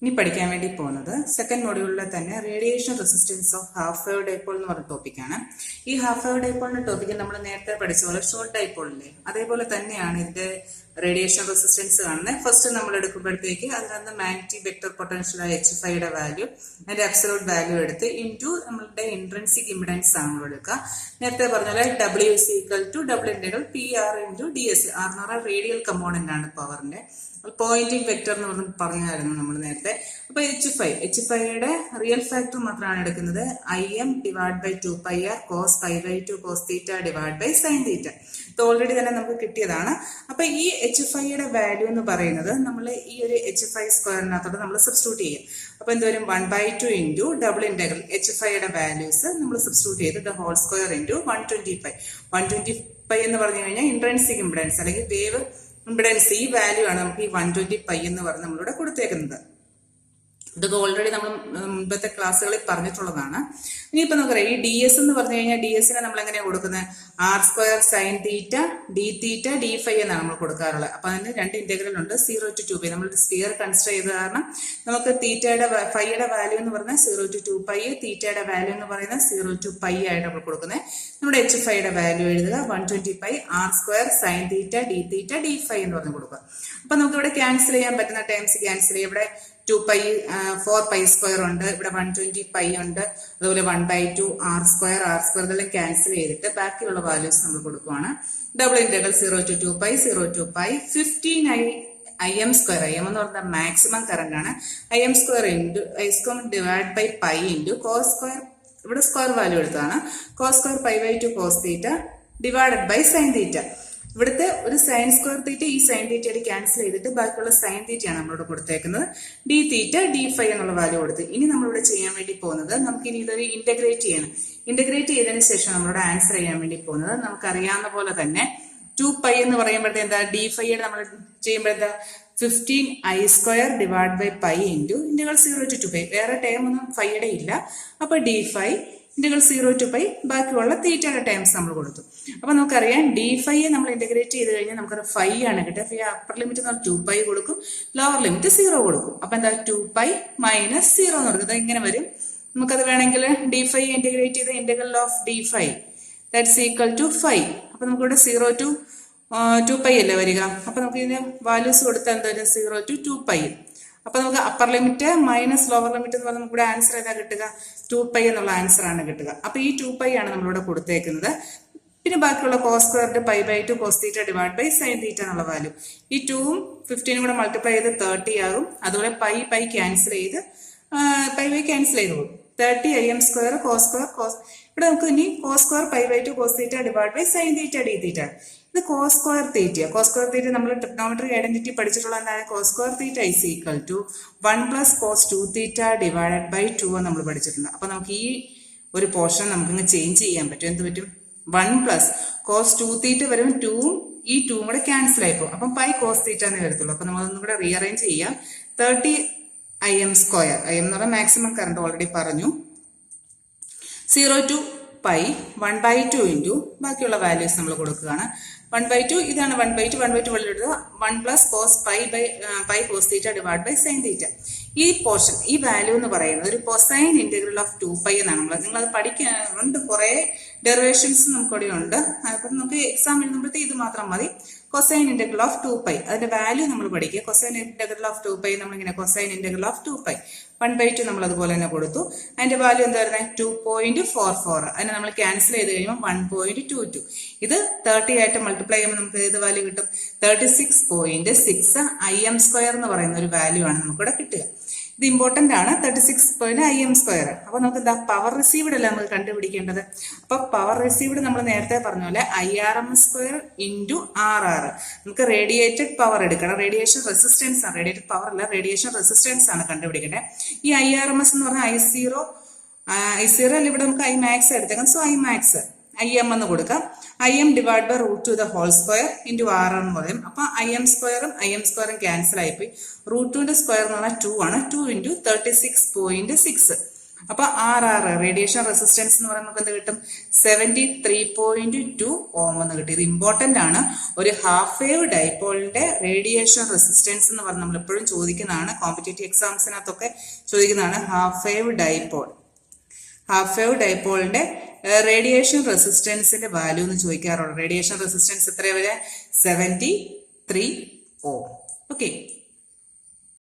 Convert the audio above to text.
ഇനി പഠിക്കാൻ വേണ്ടി പോകുന്നത് സെക്കൻഡ് മൊഡ്യൂളിലെ തന്നെ radiation resistance of half wave dipole എന്ന് പറഞ്ഞ ടോപ്പിക്കാണ്. ഈ ഹാഫ് വേവ് ഡൈപോളിന്റെ ടോപ്പിക്ക് നമ്മൾ നേരത്തെ പഠിച്ച പോലെ ഷോർട്ട് ഡൈപോളില്ലേ അതേപോലെ തന്നെയാണ് ഇതിന്റെ റേഡിയേഷൻ റെസിസ്റ്റൻസ് കാണുന്നത്. ഫസ്റ്റ് നമ്മൾ എടുക്കുമ്പോഴത്തേക്ക് അതിനകത്ത് മാഗ്നറ്റിക് വെക്ടർ പൊട്ടൻഷ്യൽ HFIയുടെ വാല്യൂ അതിന്റെ അബ്സലൂട്ട് വാല്യൂ എടുത്ത് ഇൻറ്റു നമ്മളുടെ ഇൻട്രിൻസിക് ഇമ്പിഡൻസ് ആണ് നമ്മൾ എടുക്കുക. നേരത്തെ പറഞ്ഞ പോലെ W is equal to double integral PR into DS. R എന്ന് പറഞ്ഞാൽ റേഡിയൽ കമ്പോണന്റ് ആണ് പവറിന്റെ. പോയിന്റിംഗ് വെക്ടർ എന്ന് പറഞ്ഞായിരുന്നു നമ്മൾ നേരത്തെ. അപ്പൊ HFIയുടെ റിയൽ ഫാക്ടർ മാത്രമാണ് എടുക്കുന്നത് IM divide by 2πr cos π/2 cos θ divide by sin θ. ഇത് ഓൾറെഡി തന്നെ നമുക്ക് കിട്ടിയതാണ്. അപ്പൊ ഈ HFIയുടെ വാല്യൂ എന്ന് പറയുന്നത് നമ്മൾ ഈ ഒരു HFI സ്ക്വയറിനകത്തോട്ട് നമ്മൾ സബ്സ്റ്റിറ്റ്യൂട്ട് ചെയ്യും. അപ്പൊ എന്തുവരും 1/2 ഇൻറ്റു ഡബിൾ ഇന്റഗ്രൽ HFIയുടെ വാല്യൂസ് നമ്മൾ സബ്സ്റ്റിറ്റ്യൂട്ട് ചെയ്ത് ദ ഹോൾ സ്ക്വയർ ഇൻറ്റു 120π എന്ന് പറഞ്ഞു കഴിഞ്ഞാൽ ഇൻട്രിൻസിക് ഇമ്പിഡൻസ് അല്ലെങ്കിൽ വേവ് ഇമ്പിഡൻസ് ഈ വാല്യൂ ആണ് നമുക്ക് ഈ 120π എന്ന് പറഞ്ഞ് നമ്മളിവിടെ കൊടുത്തേക്കുന്നത്. ഇതൊക്കെ ഓൾറെഡി നമ്മൾ മുമ്പത്തെ ക്ലാസ്സുകളിൽ പറഞ്ഞിട്ടുള്ളതാണ്. ഇനിയിപ്പോ നമുക്കറിയാം ഈ DS എന്ന് പറഞ്ഞു കഴിഞ്ഞാൽ DSനെ നമ്മൾ എങ്ങനെയാണ് കൊടുക്കുന്നത് R² sin θ dθ dφ എന്നാണ് നമ്മൾ കൊടുക്കാറുള്ളത്. അപ്പൊ അതിന് രണ്ട് ഇന്റഗ്രൽ ഉണ്ട് 0 to 2π. നമ്മൾ സ്ഫിയർ കൺസിഡർ ചെയ്ത കാരണം നമുക്ക് ഫൈയുടെ വാല്യൂ എന്ന് പറഞ്ഞാൽ 0 to 2π, തീറ്റയുടെ വാല്യൂ എന്ന് പറയുന്നത് 0 to π ആയിട്ട് നമ്മൾ കൊടുക്കുന്നത്. നമ്മുടെ HFIയുടെ വാല്യൂ എഴുതുക 120π R² sin θ dθ dφ എന്ന് പറഞ്ഞ് കൊടുക്കുക. അപ്പൊ നമുക്ക് ഇവിടെ ക്യാൻസൽ ചെയ്യാൻ പറ്റുന്ന ടേംസ് ക്യാൻസൽ ചെയ്യാം. ഇവിടെ 2π 4π² ഉണ്ട്, ഇവിടെ 120π ഉണ്ട്, അതുപോലെ 1/2 R² ഇതെല്ലാം ക്യാൻസൽ ചെയ്തിട്ട് ബാക്കിയുള്ള വാല്യൂസ് നമ്മൾ കൊടുക്കുവാണ്. Double integral 0 to 2π 0 to π 15 Im². Im എന്ന് പറഞ്ഞാൽ മാക്സിമം കറന്റ് ആണ്. Im² into I² divide by π into cos², ഇവിടെ സ്ക്വയർ വാല്യൂ എടുത്താണ്, cos² π/2 cos θ divided by sin θ. ഇവിടുത്തെ ഒരു sin² θ ഈ sin θയുടെ ക്യാൻസൽ ചെയ്തിട്ട് ബാക്കിയുള്ള sin θ ആണ് നമ്മളിവിടെ കൊടുത്തേക്കുന്നത്. dθ dφ എന്നുള്ള വാല്യൂ കൊടുത്ത് ഇനി നമ്മളിവിടെ ചെയ്യാൻ വേണ്ടി പോകുന്നത് നമുക്ക് ഇനി ഇതൊരു ഇന്റഗ്രേറ്റ് ചെയ്യണം. ഇന്റഗ്രേറ്റ് ചെയ്തതിന് ശേഷം നമ്മളിവിടെ ആൻസർ ചെയ്യാൻ വേണ്ടി പോകുന്നത് നമുക്കറിയാവുന്ന പോലെ തന്നെ 2π എന്ന് പറയുമ്പോഴത്തെ എന്താ dφയുടെ നമ്മൾ ചെയ്യുമ്പോൾ എന്താ 15I² divide by π into integral 0 to 2π. വേറെ ടേം ഒന്നും ഫൈയുടെ ഇല്ല. അപ്പൊ dφ ഇന്റഗ്രൽ 0 to π ബാക്കിയുള്ള തീറ്റയുടെ ടേംസ് നമ്മൾ കൊടുത്തു. അപ്പൊ നമുക്കറിയാം dφയെ നമ്മൾ ഇന്റഗ്രേറ്റ് ചെയ്ത് കഴിഞ്ഞാൽ നമുക്കൊരു 5 ആണ് കിട്ടുക. അപ്പർ ലിമിറ്റ് എന്ന് പറഞ്ഞാൽ 2π കൊടുക്കും, ലോവർ ലിമിറ്റ് 0 കൊടുക്കും. അപ്പൊ എന്താ 2π മൈനസ് 0 എന്ന് കൊടുക്കുന്നത് ഇങ്ങനെ വരും. നമുക്കത് വേണമെങ്കിൽ dφ ഇന്റഗ്രേറ്റ് ചെയ്ത integral of dφ that's equal to 5. അപ്പൊ നമുക്കിവിടെ 0 to 2π അല്ലേ വരിക. അപ്പൊ നമുക്ക് ഇതിന് വാല്യൂസ് കൊടുത്താൽ എന്താ 0 to 2π. അപ്പൊ നമുക്ക് upper limit minus lower limit എന്ന് പറഞ്ഞാൽ നമുക്കിവിടെ ആൻസർ ഏതാ കിട്ടുക 2π എന്നുള്ള ആൻസർ ആണ് കിട്ടുക. അപ്പൊ ഈ 2π ആണ് നമ്മളിവിടെ കൊടുത്തേക്കുന്നത്. പിന്നെ ബാക്കിയുള്ള cos² π/2 cos θ divide by sin θ എന്നുള്ള വാല്യൂ ഈ 2ഉം 15ഉം കൂടെ മൾട്ടിപ്ലൈ ചെയ്ത് 30 ആകും. അതുപോലെ π ക്യാൻസൽ ചെയ്ത് π ക്യാൻസൽ ചെയ്ത് പോകും. 30 Im² cos². ഇവിടെ നമുക്ക് ഇനി cos² π/2 cos θ divide by sin θ dθ. ഇത് cos² θ നമ്മൾ ട്രിഗ്നോമെട്രി ഐഡന്റിറ്റി പഠിച്ചിട്ടുള്ള എന്താണ് cos² θ is equal to 1 plus cos 2θ divided by 2 നമ്മൾ പഠിച്ചിട്ടുണ്ട്. അപ്പൊ നമുക്ക് ഈ ഒരു പോർഷൻ നമുക്കിങ്ങ് ചേഞ്ച് ചെയ്യാൻ പറ്റും. എന്ത് പറ്റും 1 plus cos 2θ വരും, 2ഉം ഈ 2ഉം കൂടെ ക്യാൻസൽ ആയിപ്പോ. അപ്പം π cos θ എന്നേ വരത്തുള്ളൂ. അപ്പൊ നമ്മളൊന്നും കൂടെ റീഅറേഞ്ച് ചെയ്യാം. 30 Im², Im എന്ന് പറഞ്ഞാൽ മാക്സിമം കറണ്ട് ഓൾറെഡി പറഞ്ഞു, 0 to π 1/2 ഇൻറ്റു ബാക്കിയുള്ള വാല്യൂസ് നമ്മൾ കൊടുക്കുകയാണ്. 1/2 ഇതാണ് 1/2 വെള്ളം എടുക്കുക 1 plus cos π cos θ divide by sin θ. ഈ പോർഷൻ ഈ വാല്യൂ എന്ന് പറയുന്നത് ഒരു കൊസൈൻ ഇന്റഗ്രൽ ഓഫ് 2π എന്നാണ്. നിങ്ങളത് പഠിക്കാറുണ്ട്, കുറെ ഡെറിവേഷൻസ് നമുക്കിവിടെ ഉണ്ട്. അപ്പം നമുക്ക് എക്സാം എഴുതുമ്പോഴത്തെ ഇത് മാത്രം മതി. കൊസൈൻ ഇന്റഗ്രൽ ഓഫ് 2π അതിന്റെ വാല്യൂ നമ്മൾ പഠിക്കുക. കൊസൈൻ ഇന്റഗ്രൽ ഓഫ് 2π നമ്മളിങ്ങനെ കൊസൈൻ ഇന്റഗ്രൽ ഓഫ് 2π 1/2 നമ്മൾ അതുപോലെ തന്നെ കൊടുത്തു. അതിന്റെ വാല്യൂ എന്തായിരുന്നു 2.44. അതിനെ നമ്മൾ ക്യാൻസൽ ചെയ്ത് കഴിയുമ്പോൾ 1.22. ഇത് 30 ആയിട്ട് മൾട്ടിപ്ലൈ ചെയ്യുമ്പോൾ നമുക്ക് ഏത് വാല്യൂ കിട്ടും 36.6 Im² എന്ന് പറയുന്ന ഒരു വാല്യൂ ആണ് നമുക്കിവിടെ കിട്ടുക. ഇത് ഇമ്പോർട്ടന്റ് ആണ് 36 Im². അപ്പൊ നമുക്ക് എന്താ പവർ റിസീവ്ഡ് അല്ല നമുക്ക് കണ്ടുപിടിക്കേണ്ടത്. അപ്പൊ പവർ റിസീവ്ഡ് നമ്മൾ നേരത്തെ പറഞ്ഞ പോലെ IRMS² ഇൻറ്റു RR. നമുക്ക് റേഡിയേറ്റഡ് പവർ എടുക്കണം. റേഡിയേഷൻ റെസിസ്റ്റൻസ് ആണ്, റേഡിയേറ്റഡ് പവർ അല്ല, റേഡിയേഷൻ റെസിസ്റ്റൻസ് ആണ് കണ്ടുപിടിക്കേണ്ടത്. ഈ IRMS എന്ന് പറഞ്ഞാൽ I0 അല്ല, ഇവിടെ നമുക്ക് Imax എടുത്തേക്കാം. സോ Imax Im എന്ന് കൊടുക്കാം. Im divide by √2 the whole square into RR എന്ന് പറയും. അപ്പൊ Im² ക്യാൻസൽ ആയിപ്പോയി. √2ന്റെ സ്ക്വയർ എന്ന് പറഞ്ഞാൽ 2 ആണ്. 2 ഇൻറ്റു 36.6 അപ്പൊ റേഡിയേഷൻ റെസിസ്റ്റൻസ് എന്ന് പറയുന്നത് നമുക്ക് എന്ത് കിട്ടും? 73.2 ഓം എന്ന് കിട്ടും. ഇത് ഇമ്പോർട്ടന്റ് ആണ്. ഒരു ഹാഫ് വേവ് ഡൈപോളിന്റെ റേഡിയേഷൻ റെസിസ്റ്റൻസ് എന്ന് പറഞ്ഞാൽ നമ്മൾ എപ്പോഴും ചോദിക്കുന്നതാണ്, കോമ്പറ്റേറ്റീവ് എക്സാംസിനകത്തൊക്കെ ചോദിക്കുന്നതാണ്. ഹാഫ് വേവ് ഡൈപോളിന്റെ റേഡിയേഷൻ റെസിസ്റ്റൻസിന്റെ വാല്യൂ എന്ന് ചോദിക്കാറുണ്ട്. റേഡിയേഷൻ റെസിസ്റ്റൻസ് എത്ര വരെ? 73 ഓം. ഓക്കെ.